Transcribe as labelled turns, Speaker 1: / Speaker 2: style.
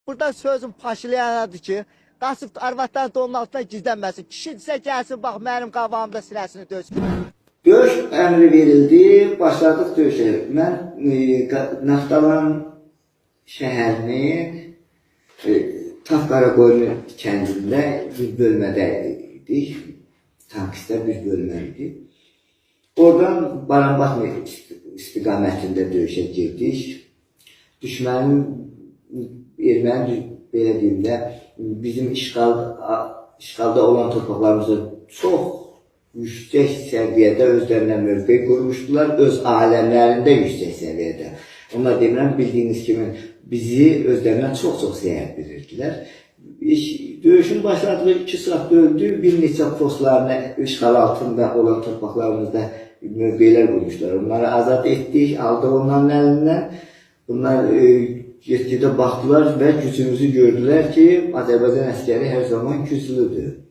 Speaker 1: Burada sözüm Paşilyanadır ki, Qasıb arvadlar da onun altına gizlənməsin. Kişidirsə gəlsin, bax mənim qabağımda sinəsini döysün.
Speaker 2: Döyüş əmri verildi, başladıq döyüşə. Mən Naftalan şəhərinin Taf-Qaraqoyun kəndində bir bölmədə idik. Tankistlər bir bölməydi. Oradan Baranbatma istiqamətində döyüşə girdik. Düşmənin, erməni belə deyim də, bizim işğalda olan torpaqlarımızda çox yüksək səviyyədə özlərinə mövqe qurmuşdular, öz aləmlərində yüksək səviyyədə. Onlar demirəm, bildiyiniz kimi bizi özlərindən çox zəhət verirdilər. Döyüşün başladığı 2 saat döndü, bir neçə postlarına işğal altında olan torpaqlarımızda mövqelər qurmuşlar. Onları azad etdik, aldıq onların əlindən. Bunlar getdikdə baxdılar və gücümüzü gördülər ki, Azərbaycan əskəri hər zaman güclüdür.